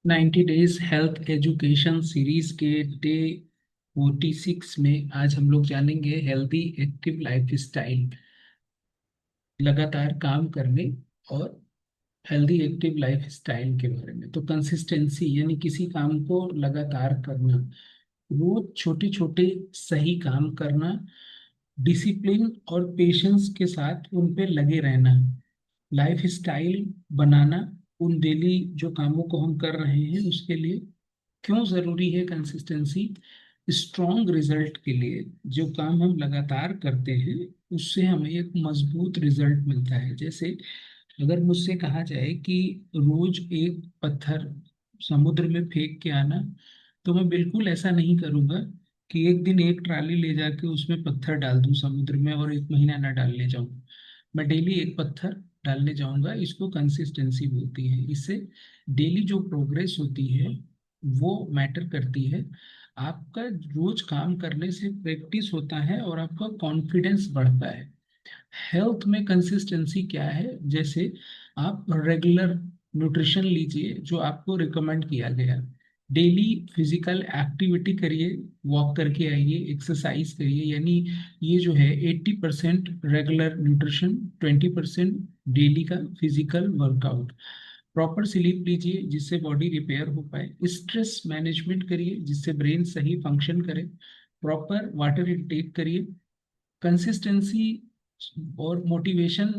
90 days health education series के day 46 में आज हम लोग जानेंगे हेल्दी एक्टिव लाइफ स्टाइल। लगातार काम करने और हेल्दी एक्टिव लाइफ स्टाइल के बारे में। तो कंसिस्टेंसी यानी किसी काम को लगातार करना, रोज छोटे छोटे सही काम करना, डिसिप्लिन और पेशेंस के साथ उन पे लगे रहना, लाइफ स्टाइल बनाना। उन डेली जो कामों को हम कर रहे हैं उसके लिए क्यों जरूरी है कंसिस्टेंसी? स्ट्रॉन्ग रिजल्ट के लिए। जो काम हम लगातार करते हैं उससे हमें एक मजबूत रिजल्ट मिलता है। जैसे अगर मुझसे कहा जाए कि रोज एक पत्थर समुद्र में फेंक के आना, तो मैं बिल्कुल ऐसा नहीं करूंगा कि एक दिन एक ट्राली ले जाके उसमें पत्थर डाल दूं समुद्र में और एक महीना ना डालने जाऊं। मैं डेली एक पत्थर डालने जाऊंगा। इसको कंसिस्टेंसी बोलती है। इससे डेली जो प्रोग्रेस होती है वो मैटर करती है। आपका रोज काम करने से प्रैक्टिस होता है और आपका कॉन्फिडेंस बढ़ता है। हेल्थ में कंसिस्टेंसी क्या है? जैसे आप रेगुलर न्यूट्रिशन लीजिए जो आपको रिकमेंड किया गया। डेली फिजिकल एक्टिविटी करिए, वॉक करके आइए, एक्सरसाइज करिए। यानी ये जो है 80% रेगुलर न्यूट्रिशन, 20% डेली का फिजिकल वर्कआउट। प्रॉपर स्लीप लीजिए जिससे बॉडी रिपेयर हो पाए। स्ट्रेस मैनेजमेंट करिए जिससे ब्रेन सही फंक्शन करे। प्रॉपर वाटर इंटेक करिए। कंसिस्टेंसी और मोटिवेशन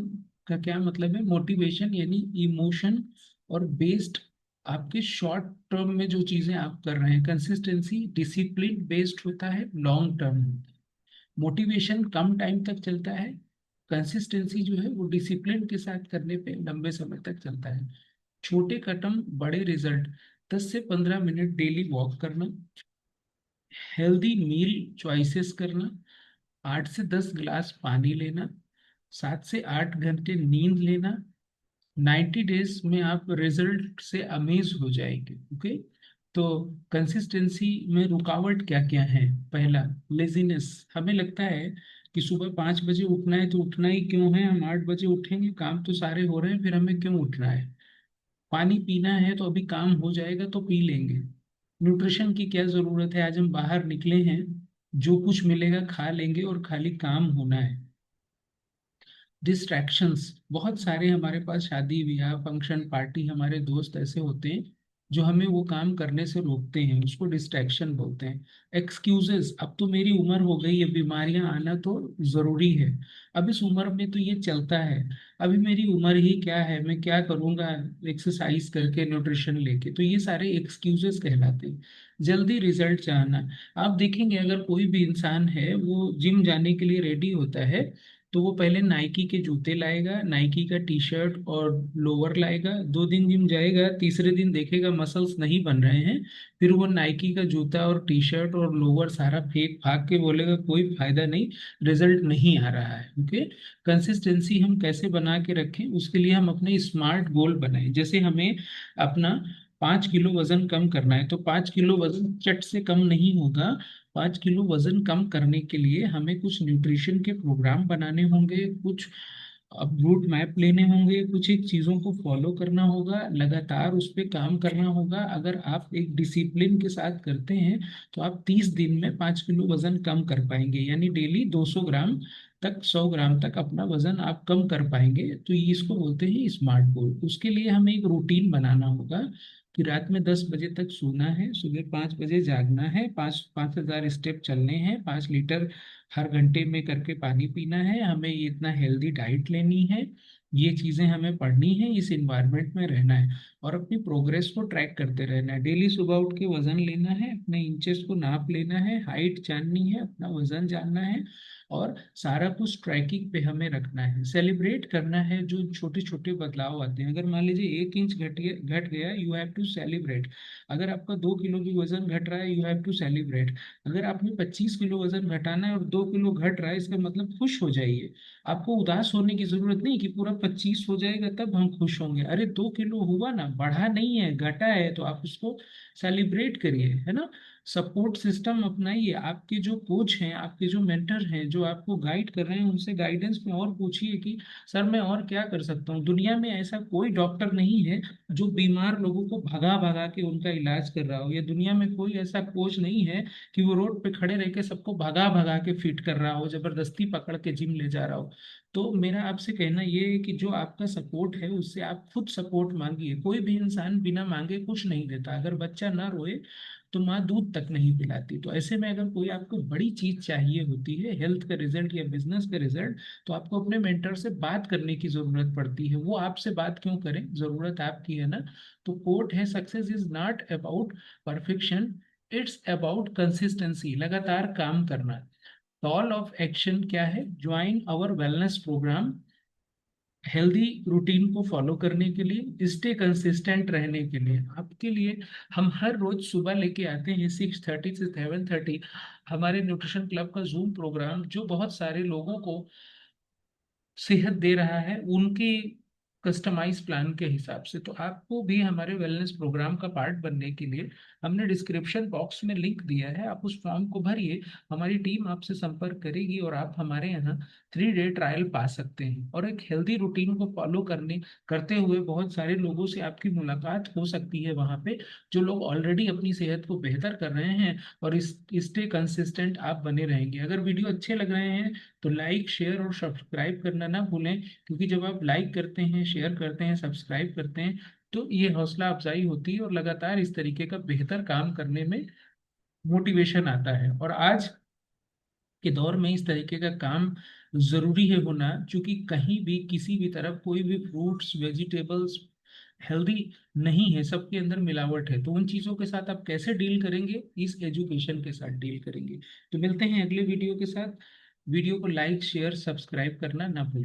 का क्या मतलब है? मोटिवेशन यानी इमोशन और बेस्ड, आपके शॉर्ट टर्म में जो चीजें आप कर रहे हैं। कंसिस्टेंसी डिसिप्लिन बेस्ड होता है, लॉन्ग टर्म। मोटिवेशन कम टाइम तक चलता है। कंसिस्टेंसी जो है वो डिसिप्लिन के साथ करने पे लंबे समय तक चलता है। छोटे कदम बड़े रिजल्ट। 10 से 15 मिनट डेली वॉक करना, हेल्दी मील चॉइसेस करना, 8 से 10 गिलास पानी लेना, 7 से 8 घंटे नींद लेना। 90 डेज में आप रिजल्ट से अमेज हो जाएंगे। ओके। तो कंसिस्टेंसी में रुकावट क्या क्या है? पहला, लेजीनेस। हमें लगता है कि सुबह 5 बजे उठना है तो उठना ही क्यों है, हम 8 बजे उठेंगे, काम तो सारे हो रहे हैं, फिर हमें क्यों उठना है? पानी पीना है तो अभी काम हो जाएगा तो पी लेंगे। न्यूट्रिशन की क्या जरूरत है? आज हम बाहर निकले हैं, जो कुछ मिलेगा खा लेंगे और खाली काम होना है। डिस्ट्रैक्शंस बहुत सारे हमारे पास, शादी ब्याह फंक्शन पार्टी, हमारे दोस्त ऐसे होते हैं जो हमें वो काम करने से रोकते हैं। उसको डिस्ट्रैक्शन बोलते हैं। एक्सक्यूजेस, अब तो मेरी उम्र हो गई है, बीमारियां आना तो जरूरी है, अब इस उम्र में तो ये चलता है, अभी मेरी उम्र ही क्या है, मैं क्या करूंगा एक्सरसाइज करके न्यूट्रिशन लेके। तो ये सारे एक्सक्यूजेस कहलाते हैं। जल्दी रिजल्ट चाहना। आप देखेंगे अगर कोई भी इंसान है वो जिम जाने के लिए रेडी होता है तो वो पहले नाइकी के जूते लाएगा, नाइकी का टी शर्ट और लोअर लाएगा। 2 दिन जिम जाएगा, तीसरे दिन देखेगा मसल्स नहीं बन रहे हैं, फिर वो नाइकी का जूता और टी शर्ट और लोअर सारा फेंक फाक के बोलेगा कोई फायदा नहीं, रिजल्ट नहीं आ रहा है। ओके। कंसिस्टेंसी हम कैसे बना के रखें? उसके लिए हम अपने स्मार्ट गोल बनाएं। जैसे हमें अपना 5 किलो वजन कम करना है तो 5 किलो वजन चट से कम नहीं होगा। 5 किलो वजन कम करने के लिए हमें कुछ न्यूट्रिशन के प्रोग्राम बनाने होंगे, कुछ अब रूट मैप लेने होंगे, कुछ एक चीज़ों को फॉलो करना होगा, लगातार उस पर काम करना होगा। अगर आप एक डिसिप्लिन के साथ करते हैं तो आप 30 दिन में 5 किलो वजन कम कर पाएंगे। यानी डेली 200 ग्राम तक, 100 ग्राम तक अपना वजन आप कम कर पाएंगे। तो ये इसको बोलते हैं स्मार्ट गोल। उसके लिए हमें एक रूटीन बनाना होगा कि रात में 10 बजे तक सोना है, सुबह 5 बजे जागना है, 5,000 स्टेप चलने हैं, 5 लीटर हर घंटे में करके पानी पीना है, हमें ये इतना हेल्दी डाइट लेनी है, ये चीजें हमें पढ़नी है, इस इन्वायरमेंट में रहना है और अपनी प्रोग्रेस को ट्रैक करते रहना है। डेली सुबह उठ के वजन लेना है, अपने इंचेस को नाप लेना है, हाइट जाननी है, अपना वजन जानना है और सारा कुछ ट्रैकिंग पे हमें रखना है। सेलिब्रेट करना है जो छोटे छोटे बदलाव आते हैं। अगर मान लीजिए 1 इंच घट गया, यू हैव टू सेलिब्रेट। अगर आपका 2 किलो भी वजन घट रहा है, यू हैव टू सेलिब्रेट। अगर आपने 25 किलो वजन घटाना है और 2 किलो घट रहा है, इसका मतलब खुश हो जाइए। आपको उदास होने की जरूरत नहीं कि पूरा 25 हो जाएगा तब हम खुश होंगे। अरे 2 किलो हुआ ना, बढ़ा नहीं है, घटा है, तो आप उसको सेलिब्रेट करिए, है ना। सपोर्ट सिस्टम अपनाइए। आपके जो कोच हैं, आपके जो मेंटर हैं, जो आपको गाइड कर रहे हैं, उनसे गाइडेंस में और पूछिए कि सर मैं और क्या कर सकता हूँ। दुनिया में ऐसा कोई डॉक्टर नहीं है जो बीमार लोगों को भगा भगा के उनका इलाज कर रहा हो। या दुनिया में कोई ऐसा कोच नहीं है कि वो रोड पे खड़े रह के सबको भगा भगा के फिट कर रहा हो, जबरदस्ती पकड़ के जिम ले जा रहा हो। तो मेरा आपसे कहना ये है कि जो आपका सपोर्ट है उससे आप खुद सपोर्ट मांगिए। कोई भी इंसान बिना मांगे कुछ नहीं देता। अगर बच्चा ना रोए तो माँ दूध तक नहीं पिलाती। तो ऐसे में अगर कोई आपको बड़ी चीज चाहिए होती है, हेल्थ का रिजल्ट या बिजनेस का रिजल्ट, तो आपको अपने मेंटर से बात करने की जरूरत पड़ती है। वो आपसे बात क्यों करें, जरूरत आपकी है ना। तो कोट है, success is not about perfection, it's about consistency, लगातार काम करना। कॉल ऑफ एक्शन क्या है, join our wellness program. Healthy routine को फॉलो करने के लिए, स्टे कंसिस्टेंट रहने के लिए, आपके लिए हम हर रोज सुबह लेके आते हैं 6:30 से 7:30 हमारे न्यूट्रिशन क्लब का जूम प्रोग्राम, जो बहुत सारे लोगों को सेहत दे रहा है उनके कस्टमाइज प्लान के हिसाब से। तो आपको भी हमारे वेलनेस प्रोग्राम का पार्ट बनने के लिए हमने डिस्क्रिप्शन बॉक्स में लिंक दिया है, आप उस फॉर्म को भरिए। हमारी टीम आपसे संपर्क करेगी और आप हमारे यहाँ 3 डे ट्रायल पा सकते हैं। और एक हेल्दी रूटीन को फॉलो करते हुए बहुत सारे लोगों से आपकी मुलाकात हो सकती है वहाँ पे, जो लोग ऑलरेडी अपनी सेहत को बेहतर कर रहे हैं। और इस स्टे कंसिस्टेंट आप बने रहेंगे। अगर वीडियो अच्छे लग रहे हैं तो लाइक शेयर और सब्सक्राइब करना ना भूलें, क्योंकि जब आप लाइक करते हैं, शेयर करते हैं, सब्सक्राइब करते हैं, तो ये हौसला अफजाई होती है और लगातार इस तरीके का बेहतर काम करने में मोटिवेशन आता है। और आज के दौर में इस तरीके का काम जरूरी है होना, क्योंकि कहीं भी किसी भी तरफ कोई भी फ्रूट्स वेजिटेबल्स हेल्दी नहीं है, सबके अंदर मिलावट है। तो उन चीजों के साथ आप कैसे डील करेंगे, इस एजुकेशन के साथ डील करेंगे। तो मिलते हैं अगले वीडियो के साथ। वीडियो को लाइक शेयर सब्सक्राइब करना ना भूलें।